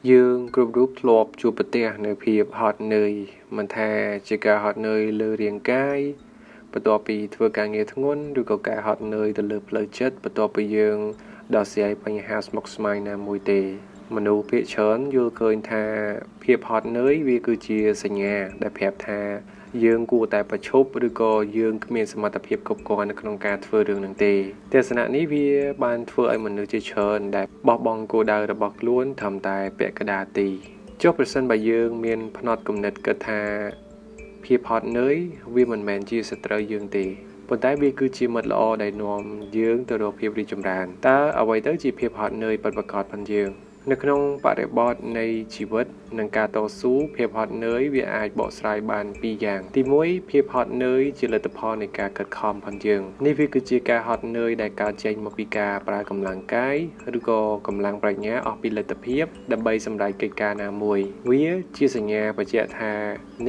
Dương group group lọp chụp bật tè nơi phiệp hot nơi mình thà chỉ cả hot nơi lơ riêng cái bắt đầu bị thưa cả nghe thằng ngôn rồi có cả hot nơi từ lơ lơ chết bắt đầu bị dương đào xe bằng house mọc smile na mùi tề mình u phía chớn vô khơi thà phiệp hot nơi vì cứ chia sẻ nhà để phép thà dươngกูแต่ประชบหรือก็ยืงมีสมรรถภาพกับก่อนในขนมการធ្វើរឿងនឹងទេแต่สนะนี้វាបានធ្វើឲ្យមនុស្សជាច្រើនដែលបោះបង់គោលដៅរបស់ខ្លួនត្រឹមតែពាក់កណ្ដាលទីចុះប្រសិនបើយើងមានផ្នត់គំនិតគិតថាភាពហត់នឿយវាមិនមែនជាសត្រូវយើងទេប៉ុន្តែវាគឺជាមិត្តល្អដែលនាំយើងទៅរកភាពរីកចម្រើនតើអ្វីទៅជាភាពហត់នឿយពិតប្រាកដផងយើងនៅក្នុងបរិបទនៃជីវិតនិងការតស៊ូភាពហត់នឿយវាអាចបកស្រាយបានពីរយ៉ាងទី1ភាពហត់នឿយជាលទ្ធផលនៃការខិតខំផងយើងនេះវាគឺជាការហត់នឿយដែលកើតចេញមកពីការប្រើកម្លាំងកាយឬក៏កម្លាំងប្រាជ្ញាអស់ពីលទ្ធភាពដើម្បីសម្រេចកិច្ចការណាមួយវាជាសញ្ញាបញ្ជាក់ថា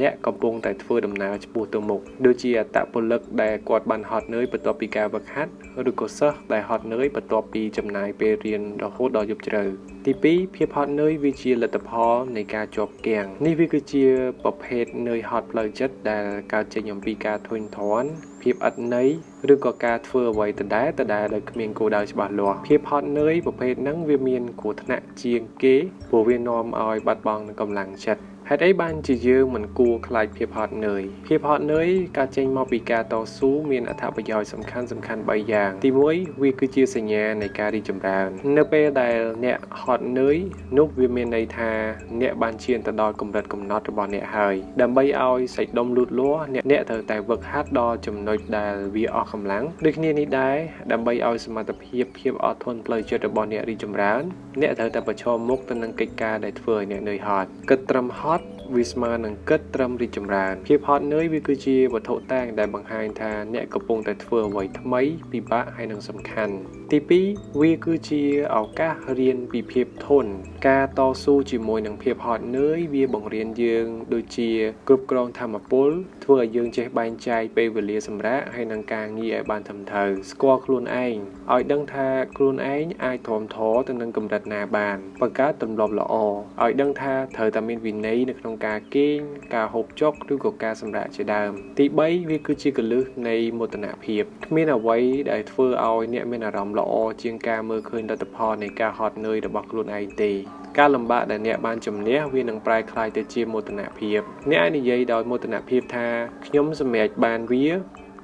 អ្នកកំពុងតែធ្វើដំណើរឆ្ពោះទៅមុខដូចជាអត្តពលិកដែលគាត់បានហត់នឿយបន្ទាប់ពីការវឹកហាត់ឬក៏សិស្សដែលហត់នឿយបន្ទាប់ពីចំណាយពេលរៀនរហូតដល់យប់ជ្រៅទី2ភាពហត់នឿយវាជាលទ្ធផលនៃការជាប់គាំងនេះវាគឺជាប្រភេទនឿយហត់ផ្លូវចិត្តដែលកើតចេញអំពីការធុញទ្រាន់ភាពឥតន័យឬក៏ការធ្វើអ្វីដដែលដោយគ្មានគោលដៅច្បាស់លាស់ភាពហត់នឿយប្រភេទហ្នឹងវាមានគ្រោះថ្នាក់ជាងគេព្រោះវានាំឲ្យបាត់បង់កម្លាំងចិត្តហេតុអីបានជាយើងមិនគួរខ្លាចភាពហត់នឿយភាពហត់នឿយកើតចេញមកពីការតស៊ូមានអត្ថប្រយោជន៍សំខាន់3យ៉ាងទី1វាគឺជាសញ្ញានៃការរីកចម្រើននៅពេលដែលអ្នកហត់នឿយនោះវាមានន័យថាអ្នកបានឈានទៅដល់កម្រិតកំណត់របស់អ្នកហើយដើម្បីឲ្យសាច់ដុំលូតលាស់អ្នកត្រូវតែវឹកហាត់ដល់ចំណុចដែលវាអស់កម្លាំងដូចគ្នានេះដែរដើម្បីឲ្យសមត្ថភាពអត់ធន់ផ្លូវចិត្តរបស់អ្នករីកចម្រើនអ្នកត្រូវតែប្រឈមមុខទៅនឹងកិច្ចការដែលធ្វើឲ្យអ្នកនឿយហត់គិតត្រឹមហត់វាស្មើនឹងគិតត្រឹមរីកចម្រើនភាពហត់នឿយវាគឺជាវត្ថុតាងដែលបង្ហាញថាអ្នកកំពុងតែធ្វើអ្វីថ្មីពិបាកហើយនឹងសំខាន់ទី2វាគឺជាឱកាសរៀនពីភាពធន់ការតស៊ូជាមួយនឹងភាពហត់នឿយវាបង្រៀនយើងដូចជាគ្រប់គ្រងថាមពលធ្វើឲ្យយើងចេះបែងចែកពេលវេលាសម្រាកហើយនឹងការងារឲ្យបានត្រឹមត្រូវស្គាល់ខ្លួនឯងឲ្យដឹងថាខ្លួនឯងអាចទ្រាំទ្រទៅនឹងកម្រិតណាបានបង្កើតទម្លាប់ល្អឲ្យដឹងថាត្រូវតែមានវិន័យនៅក្នុងការគេងការហូបចុកឬក៏ការសម្រាកជាដើមទី3វាគឺជាគន្លឹះនៃមោទនភាពគ្មានអ្វីដែលធ្វើឲ្យអ្នកមានអារម្មណ៍ល្អជាងការមើលឃើញលទ្ធផលនៃការហត់នឿយរបស់ខ្លួនឯងទេការលំបាកដែលអ្នកបានជំនះវានឹងប្រែក្លាយទៅជាមោទនភាពអ្នកអាចនិយាយដោយមោទនភាពថាខ្ញុំសម្រេចបានវា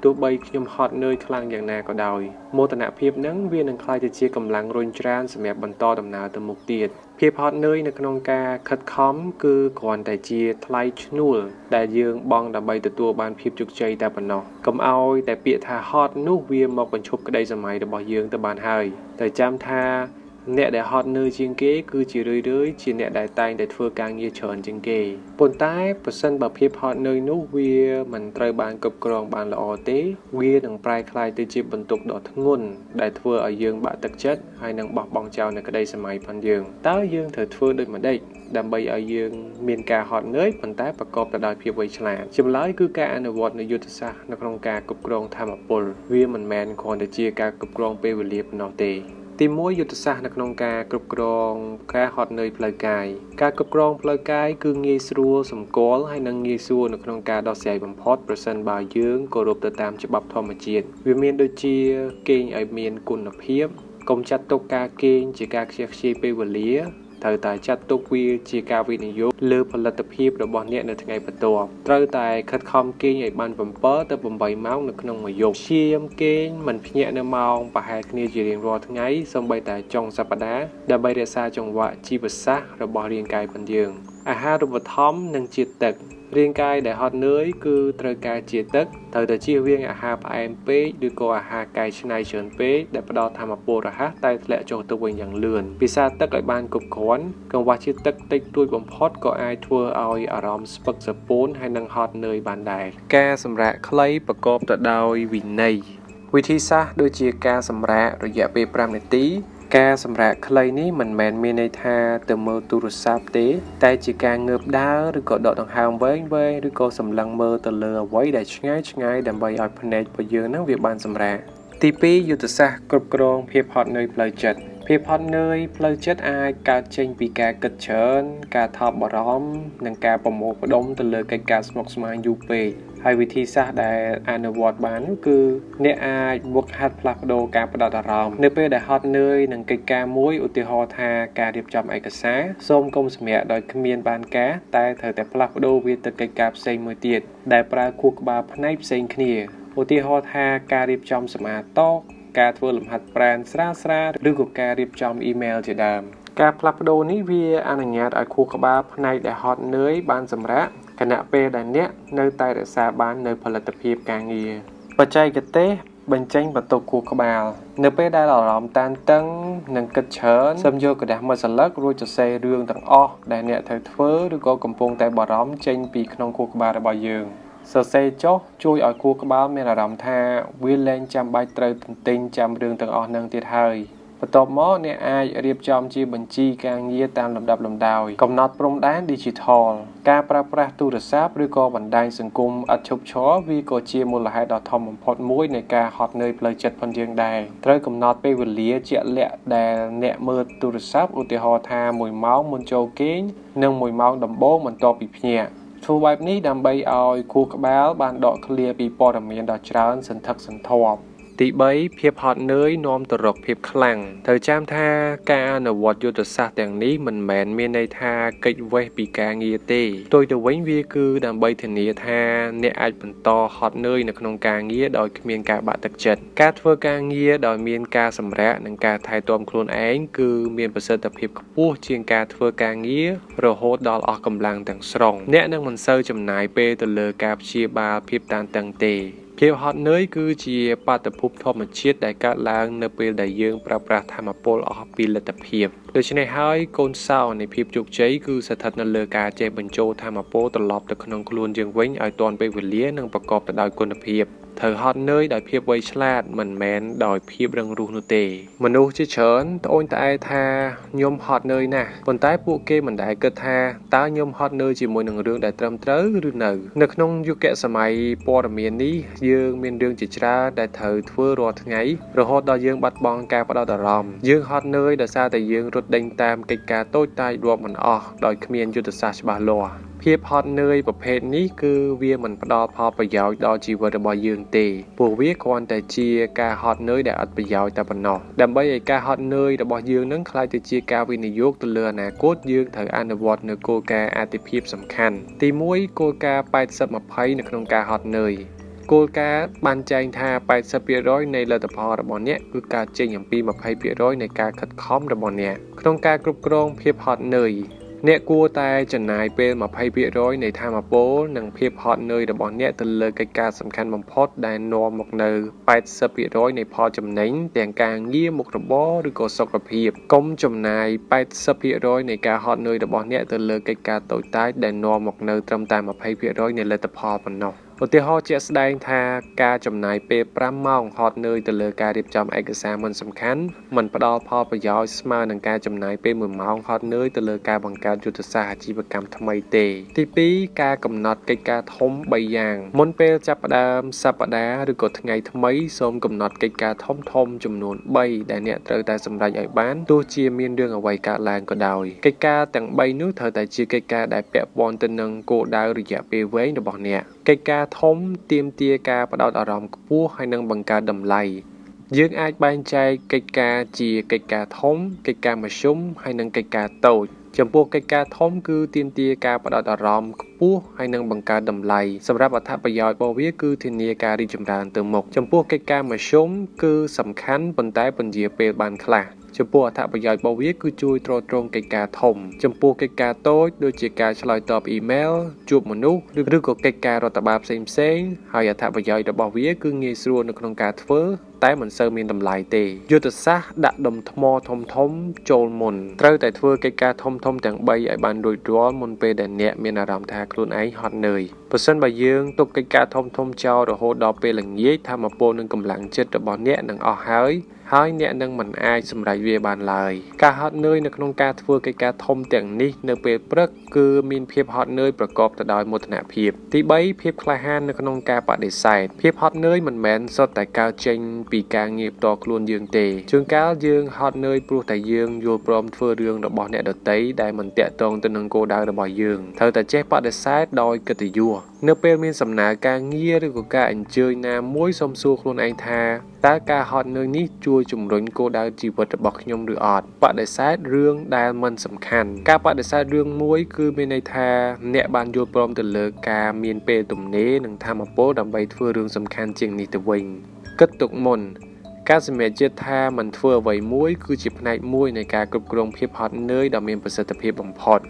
ទោះបីខ្ញុំហត់នឿយខ្លាំងយ៉ាងណាក៏ដោយមោទនភាពនឹងវានឹងក្លាយទៅជាកម្លាំងរុញច្រានសម្រាប់បន្តដំណើរទៅមុខទៀតភាពហត់នឿយនៅក្នុងការខិតខំគឺគ្រាន់តែជាថ្លៃឈ្នួលដែលយើងបង់ដើម្បីទទួលបានភាពជោគជ័យតែប៉ុណ្ណោះកុំឲ្យតែពាក្យថាហត់នោះវាមកបញ្ឈប់ក្តីសម័យរបស់យើងទៅបានហើយតែចាំថាអ្នកដែលហត់នឿយជាងគេគឺជារឿយៗជាអ្នកដែលតែងតែធ្វើការងារច្រើនជាងគេប៉ុន្តែប្រសិនបើភាពហត់នឿយនោះវាមិនត្រូវបានគ្រប់គ្រងបានល្អទេវានឹងប្រែក្លាយទៅជាបន្ទុកដ៏ធ្ងន់ដែលធ្វើឲ្យយើងបាក់ទឹកចិត្តហើយនឹងបោះបង់ចោលនៅក្តីសម័យផងយើងតើយើងត្រូវធ្វើដូចម្តេចដើម្បីឲ្យយើងមានការហត់នឿយប៉ុន្តែប្រកបទៅដោយភាពវៃឆ្លាតចម្លើយគឺការអនុវត្តនូវយុទ្ធសាស្ត្រនៅក្នុងការគ្រប់គ្រងថាមពលវាមិនមែនគ្រាន់តែជាការគ្រប់គ្រងពេលវេលាប៉ុណ្ណោះទេទី1យុទ្ធសាស្ត្រនៅក្នុងការគ្រប់គ្រងការហត់នឿយផ្លូវកាយការគ្រប់គ្រងផ្លូវកាយគឺងាយស្រួលសម្គាល់ហើយនិងងាយស្រួលនៅក្នុងការដោះស្រាយបំផុតប្រសិនបើយើងគោរពទៅតាមច្បាប់ធម្មជាតិវាមានដូចជាគេងឲ្យមានគុណភាពកុំចាត់ទុកការគេងជាការខ្ជះខ្ជាយពេលវេលាត្រូវតែចាត់ទុកវាជាការវិនិយោគលើផលិតភាពរបស់អ្នកនៅថ្ងៃបន្ទាប់ត្រូវតែខិតខំគេងឲ្យបាន7ទៅ8ម៉ោងនៅក្នុងមួយយប់ព្យាយាមគេងមិនភ្ញាក់នៅម៉ោងប្រហែលគ្នាជារៀងរាល់ថ្ងៃសូម្បីតែចុងសប្តាហ៍ដើម្បីរក្សាចង្វាក់ជីវសាស្ត្ររបស់រាងកាយរបស់យើងអាហារូបត្ថម្ភនិងជាតិទឹករាងកាយដែលហត់នឿយគឺត្រូវការជាតិទឹកត្រូវតែជៀសវាងអាហារផ្អែមពេកឬក៏អាហារកែច្នៃច្រើនពេកដែលផ្ដល់ថាមពលរហ័សតែធ្លាក់ចុះទៅវិញយ៉ាងលឿនពិសាទឹកឲ្យបានគ្រប់គ្រាន់កង្វះជាតិទឹកតិចតួចបំផុតក៏អាចធ្វើឲ្យអារម្មណ៍ស្ពឹកសពោនហើយនឹងហត់នឿយបានដែរការសម្រាកខ្លីប្រកបទៅដោយវិន័យវិធីសាស្ត្រដូចជាការសម្រាករយៈពេល5នាទីការសម្រាកខ្លីនេះមិនមែនមានន័យថាទៅមើលទូរស័ព្ទទេតែជាការងើបដើរឬក៏ដកដង្ហើមវែងៗឬក៏សម្លឹងមើលទៅលើអ្វីដែលឆ្ងាយដើម្បីឲ្យភ្នែករបស់យើងនឹងវាបានសម្រាកទី2យុទ្ធសាស្ត្រគ្រប់គ្រងភាពហត់នឿយផ្លូវចិត្តភ ភាពហត់នឿយផ្លូវចិត្តអាចកើតចេញពីការគិតច្រើនការថប់បារម្ភនិងការប្រមូលផ្ដុំទៅលើកិច្ចការស្មុគស្មាញយូរពេកហើយវិធីសាស្ត្រដែលអនុវត្តបាននោះគឺអ្នកអាចវឹកហាត់ផ្លាស់ប្ដូរការផ្ដោតអារម្មណ៍នៅពេលដែលហត់នឿយនឹងកិច្ចការមួយឧទាហរណ៍ថាការរៀបចំឯកសារសូមកុំសម្រាកដោយគ្មានបានការតែត្រូវតែផ្លាស់ប្ដូរវាទៅកិច្ចការផ្សេងមួយទៀតដែលប្រើខួរក្បាលផ្នែកផ្សេងគ្នាឧទាហរណ៍ថាការរៀបចំសម្អាតតុការធ្វើលំហាត់ប្រាណស្រាលៗឬក៏ការរៀបចំអ៊ីមែលជាដើមការផ្លាស់ប្ដូរនេះវាអនុញ្ញាតឲ្យខួរក្បាលផ្នែកដែលហត់នឿយបានសម្រាកខណៈពេលដែលអ្នកនៅតែរក្សាបាននូវផលិតភាពការងារបច្ចេកទេសបញ្ចេញបន្ទុកខួរក្បាលនៅពេលដែលអារម្មណ៍តានតឹងនិងគិតច្រើនសូមយកក្រដាសមួយសន្លឹករួចសរសេររឿងទាំងអស់ដែលអ្នកត្រូវធ្វើឬក៏កំពុងតែបារម្ភចេញពីក្នុងខួរក្បាលរបស់យើងសរសេរចុះជួយឲ្យខួរក្បាលមានអារម្មណ៍ថាវាលែងចាំបាច់ត្រូវទន្ទិញចាំរឿងទាំងអស់នឹងទៀតហើយបន្ទាប់មកអ្នកអាចរៀបចំជាបញ្ជីការងារតាមលំដាប់លំដោយកំណត់ព្រំដែន Digital ការប្រើប្រាស់ទូរស័ព្ទឬក៏បណ្ដាញសង្គមឥតឈប់ឈរវាក៏ជាមូលហេតុដ៏ធំបំផុតមួយនៃការហត់នឿយផ្លូវចិត្តផងយើងដែរត្រូវកំណត់ពេលវេលាជាក់លាក់ដែលអ្នកមើលទូរស័ព្ទឧទាហរណ៍ថា1ម៉ោងមុនចូលគេងនិង1ម៉ោងដំបូងបន្ទាប់ពីភ្ញាក់ធ្វើបែបនេះដើម្បីឲ្យខួរក្បាលបានដកឃ្លាពីព័ត៌មានដ៏ច្រើនសន្ធឹកសន្ធាប់ទី3ភាពហត់នឿយនាំទៅរកភាពខ្លាំងត្រូវចាំថាការអនុវត្តយុទ្ធសាស្ត្រទាំងនេះមិនមែនមានន័យថាកិច្ចវេះពីការងារទេផ្ទុយទៅវិញវាគឺដើម្បីធានាថាអ្នកអាចបន្តហត់នឿយនៅក្នុងការងារដោយគ្មានការបាក់ទឹកចិត្តការធ្វើការងារដោយមានការសម្រាកនិងការថែទាំខ្លួនឯងគឺមានប្រសិទ្ធភាពខ្ពស់ជាងការធ្វើការងាររហូតដល់អស់កម្លាំងទាំងស្រុងអ្នកនឹងមិនសូវចំណាយពេលទៅលើការព្យាបាលភាពតានតឹងទេភាពហត់នឿយគឺជាបាតុភូតធម្មជាតិដែលកើតឡើងនៅពេលដែលយើងប្រើប្រាស់ថាមពលអស់ពីលទ្ធភាពដូច្នេះហើយកូនសោនៃភាពជោគជ័យគឺស្ថិតនៅលើការចេះបញ្ចូលថាមពលត្រឡប់ទៅក្នុងខ្លួនយើងវិញឲ្យទាន់ពេលវេលានិងប្រកបទៅដោយគុណភាពត្រូវហត់នឿយដោយភាពវៃឆ្លាតមិនមែនដោយភាពរឹងរូសនោះទេមនុស្សជាច្រើនត្អូញត្អែថាខ្ញុំហត់នឿយណាស់ប៉ុន្តែពួកគេមិនដែលគិតថាតើខ្ញុំហត់នឿយជាមួយនឹងរឿងដែលត្រឹមត្រូវឬនៅក្នុងយុគសម័យព័ត៌មាននេះយើងមានរឿងជាច្រើនដែលត្រូវធ្វើរាល់ថ្ងៃរហូតដល់យើងបាត់បង់ការផ្ដោតអារម្មណ៍យើងហត់នឿយដោយសារតែយើងរត់ដេញតាមកិច្ចការតូចតាចរាប់មិនអស់ដោយគ្មានយុទ្ធសាស្ត្រច្បាស់លាស់ភាពហត់នឿយប្រភេទនេះគឺវាមិនផ្ដល់ផលប្រយោជន៍ដល់ជីវិតរបស់យើងទេព្រោះវាគ្រាន់តែជាការហត់នឿយដែលអត់ប្រយោជន៍តែប៉ុណ្ណោះដើម្បីឲ្យការហត់នឿយរបស់យើងនឹងក្លាយទៅជាការវិនិយោគទៅលើអនាគតយើងត្រូវអនុវត្តនូវគោលការណ៍អាទិភាពសំខាន់ទី1គោលការណ៍80-20នៅក្នុងការហត់នឿយគោលការណ៍បានចែងថា 80% នៃលទ្ធផលរបស់អ្នកគឺកើតចេញអំពី 20% នៃការខិតខំរបស់អ្នកក្នុងការគ្រប់គ្រងភាពហត់នឿយអ្នកគួរតែចំណាយពេល 20% នៃថាមពលនិងភាពហត់នឿយរបស់អ្នកទៅលើកិច្ចការសំខាន់បំផុតដែលនាំមកនៅ 80% នៃផលចំណេញទាំងការងារមុខរបរឬក៏សុខភាពកុំចំណាយ 80% នៃការហត់នឿយរបស់អ្នកទៅលើកិច្ចការតូចតាចដែលនាំមកនៅត្រឹមតែ 20% នៃលទ្ធផលប៉ុណ្ណោះឧទាហរណ៍ជាក់ស្ដែងថាការចំណាយពេល5ម៉ោងហត់នឿយទៅលើការរៀបចំឯកសារមិនសំខាន់មិនផ្ដល់ផលប្រយោជន៍ស្មើនឹងការចំណាយពេល1ម៉ោងហត់នឿយទៅលើការបង្កើតយុទ្ធសាស្ត្រអាជីវកម្មថ្មីទេទី2ការកំណត់កិច្ចការធំ3យ៉ាងមុនពេលចាប់ផ្ដើមសប្តាហ៍ឬក៏ថ្ងៃថ្មីសូមកំណត់កិច្ចការធំចំនួន3ដែលអ្នកត្រូវតែសម្រេចឲ្យបានទោះជាមានរឿងអ្វីកើតឡើងក៏ដោយកិច្ចការទាំង3នោះត្រូវតែជាកិច្ចការដែលពាក់ព័ន្ធទៅនឹងគោលដៅរយៈពេលវែងរបស់អ្នកកិច្ចការធំទាមទារការផ្ដោតអារម្មណ៍ខ្ពស់ហើយនឹងបង្កើតតម្លៃយើងអាចបែងចែកកិច្ចការជាកិច្ចការធំកិច្ចការមធ្យមហើយនិងកិច្ចការតូចចំពោះកិច្ចការធំគឺទាមទារការផ្ដោតអារម្មណ៍ខ្ពស់ហើយនឹងបង្កើតតម្លៃសម្រាប់អត្ថប្រយោជន៍របស់វាគឺធានាការរីកចម្រើនទៅមុខចំពោះកិច្ចការមធ្យមគឺសំខាន់ប៉ុន្តែពន្យាពេលបានខ្លះចំពោះអត្ថប្រយោជន៍របស់វាគឺជួយទ្រទ្រង់កិច្ចការធំចំពោះកិច្ចការតូចដូចជាការឆ្លើយតបអ៊ីមែលជួបមនុស្សឬក៏កិច្ចការរដ្ឋបាលផ្សេងហើយអត្ថប្រយោជន៍របស់វាគឺងាយស្រួលនៅក្នុងការធ្វើតែមិនសូវមានតម្លៃទេយុទ្ធសាស្ត្រដាក់ដុំថ្មធំចូលមុនត្រូវតែធ្វើកិច្ចការធំទាំង3ឲ្យបានរួចរាល់មុនពេលដែលអ្នកមានអារម្មណ៍ថាខ្លួនឯងហត់នឿយប្រសិនបើយើងទុកកិច្ចការធំចោលរហូតដល់ពេលល្ងាចថាមពលនិងកម្លាំងចិត្តរបស់អ្នកនឹងអស់ហើយ ហើយអ្នកនឹងមិនអាចសម្រេចវាបានឡើយការហត់នឿយនៅក្នុងការធ្វើកិច្ចការធំទាំងនេះនៅពេលព្រឹកគឺមានភាពហត់នឿយប្រកបទៅដោយមោទនភាពទី3ភាពក្លាហាននៅក្នុងការបដិសេធភាពហត់នឿយមិនមែនសុទ្ធតែកើតចេញពីការងារផ្ទាល់ខ្លួនយើងទេជួនកាលយើងហត់នឿយព្រោះតែយើងយល់ព្រមធ្វើរឿងរបស់អ្នកដទៃដែលមិនតាក់ទងទៅនឹងគោលដៅរបស់យើងត្រូវតែចេះបដិសេធដោយកិត្តិយសនៅពេលមានសំណើការងារឬក៏ការអញ្ជើញណាមួយសូមសួរខ្លួនឯងថាតើការហត់នឿយនេះជួយជំរុញគោលដៅជីវិតរបស់ខ្ញុំឬអត់បដិសេធរឿងដែលមិនសំខាន់ការបដិសេធរឿងមួយគឺមានន័យថាអ្នកបានយល់ព្រមទៅលើការមានពេលទំនេរនិងថាមពលដើម្បីធ្វើរឿងសំខាន់ជាងនេះទៅវិញគិតទុកមុនការសម្រេចចិត្តថាមិនធ្វើអ្វីមួយគឺជាផ្នែកមួយនៃការគ្រប់គ្រងភាពហត់នឿយដ៏មានប្រសិទ្ធភាពបំផុត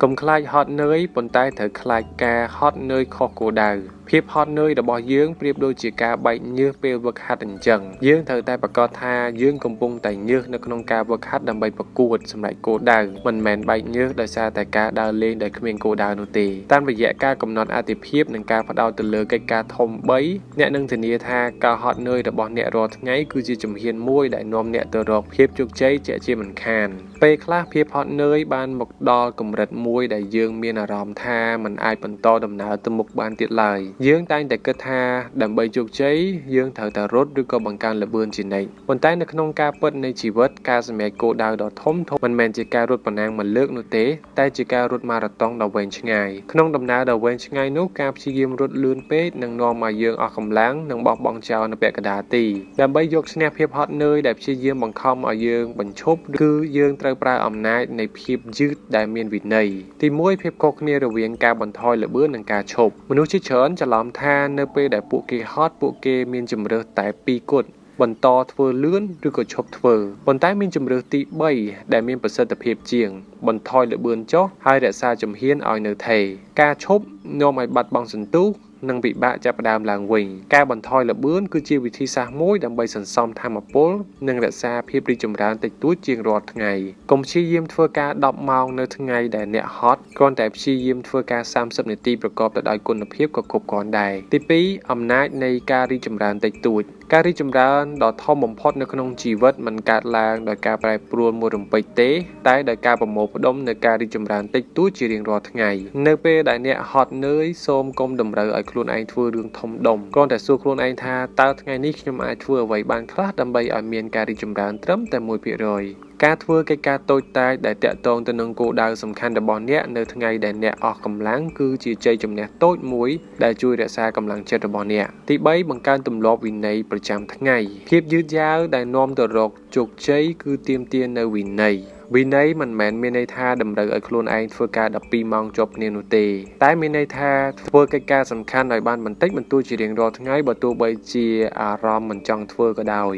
កុំខ្លាចហត់នឿយប៉ុន្តែត្រូវខ្លាចការហត់នឿយខុសគោលដៅភាពហត់នឿយរបស់យើងប្រៀបដូចជាការបែកញើសពេលវឹកហាត់អញ្ចឹងយើងត្រូវតែប្រកាសថាយើងកំពុងតែញើសនៅក្នុងការវឹកហាត់ដើម្បីប្រកួតសម្រេចគោលដៅមិនមែនបែកញើសដោយសារតែការដើរលេងដោយគ្មានគោលដៅនោះទេតាមរយៈការកំណត់អាទិភាពនិងការផ្ដោតទៅលើកិច្ចការធំ3អ្នកនឹងធានាថាការហត់នឿយរបស់អ្នករាល់ថ្ងៃគឺជាជំហានមួយដែលនាំអ្នកទៅរកភាពជោគជ័យជាមិនខានពេលខ្លះភាពហត់នឿយបានមកដល់កម្រិតមួយដែលយើងមានអារម្មណ៍ថាมันអាចបន្តដំណើរទៅមុខបានទៀតឡើយយើងតែងតែគិតថាដើម្បីជោគជ័យយើងត្រូវតែរត់ឬក៏បង្កើនល្បឿនជានិច្ចប៉ុន្តែនៅក្នុងការពិតនៃជីវិតការសម្រេចគោលដៅដ៏ធំមិនមែនជាការរត់ប្រណាំងមួយលើកនោះទេតែជាការរត់ម៉ារ៉ាតុងដ៏វែងឆ្ងាយក្នុងដំណើរដ៏វែងឆ្ងាយនោះការព្យាយាមរត់លឿនពេកនឹងនាំឲ្យយើងអស់កម្លាំងនិងបោះបង់ចោលនៅពាក់កណ្ដាលទីដើម្បីយកឈ្នះភាពហត់នឿយដែលព្យាយាមបង្ខំឲ្យយើងបញ្ឈប់គឺយើងត្រូវប្រើអំណាចនៃភាពយឺតដែលមានវិន័យទី1ភាពខុសគ្នារវាងការបន្ថយល្បឿននិងការឈប់មនុស្សជាច្រើនច្រឡំថានៅពេលដែលពួកគេហត់ពួកគេមានជម្រើសតែ2គត់បន្តធ្វើលឿនឬក៏ឈប់ធ្វើប៉ុន្តែមានជម្រើសទី3ដែលមានប្រសិទ្ធភាពជាងបន្ថយល្បឿនចុះហើយរក្សាជំហានឲ្យនៅថេរការឈប់នាំឲ្យបាត់បង់សន្ទុះនិងពិបាកចាប់ផ្ដើមឡើងវិញការបន្ថយល្បឿនគឺជាវិធីសាស្ត្រមួយដើម្បីសន្សំថាមពលនិងរក្សាភាពរីកចម្រើនតិចតួចជាងរាល់ថ្ងៃកុំព្យាយាមធ្វើការ10ម៉ោងនៅថ្ងៃដែលអ្នកហត់គ្រាន់តែព្យាយាមធ្វើការ30នាទីប្រកបទៅដោយគុណភាពក៏គ្រប់គ្រាន់ដែរទី2អំណាចនៃការរីកចម្រើនតិចតួចការរីកចម្រើនដ៏ធំបំផុតនៅក្នុងជីវិតមិនកើតឡើងដោយការប្រែប្រួលមួយរំពេចទេតែដោយការប្រមូលផ្ដុំនៃការរីកចម្រើនតិចតួចជារៀងរាល់ថ្ងៃនៅពេលដែលអ្នកហត់នឿយសូមកុំតម្រូវឲ្យខ្លួនឯងធ្វើរឿងធំដុំគ្រាន់តែសួរខ្លួនឯងថាតើថ្ងៃនេះខ្ញុំអាចធ្វើអ្វីបានខ្លះដើម្បីឲ្យមានការរីកចម្រើនត្រឹមតែ 1% ការធ្វើកិច្ចការតូចតាចដែលតាក់ទងទៅនឹងគោលដៅសំខាន់របស់អ្នកនៅថ្ងៃដែលអ្នកអស់កម្លាំងគឺជាជ័យជំនះតូចមួយដែលជួយរក្សាកម្លាំងចិត្តរបស់អ្នកទី3បង្កើនទម្លាប់វិន័យប្រចាំថ្ងៃភាពយឺតយ៉ាវដែលនាំទៅរកជោគជ័យគឺទាមទារនូវវិន័យមិនមែនមានន័យថាតម្រូវឲ្យខ្លួនឯងធ្វើការ12ម៉ោងជាប់គ្នានោះទេតែមានន័យថាធ្វើកិច្ចការសំខាន់ឲ្យបានបន្តិចបន្តួចជារៀងរាល់ថ្ងៃបើទោះបីជាអារម្មណ៍មិនចង់ធ្វើក៏ដោយ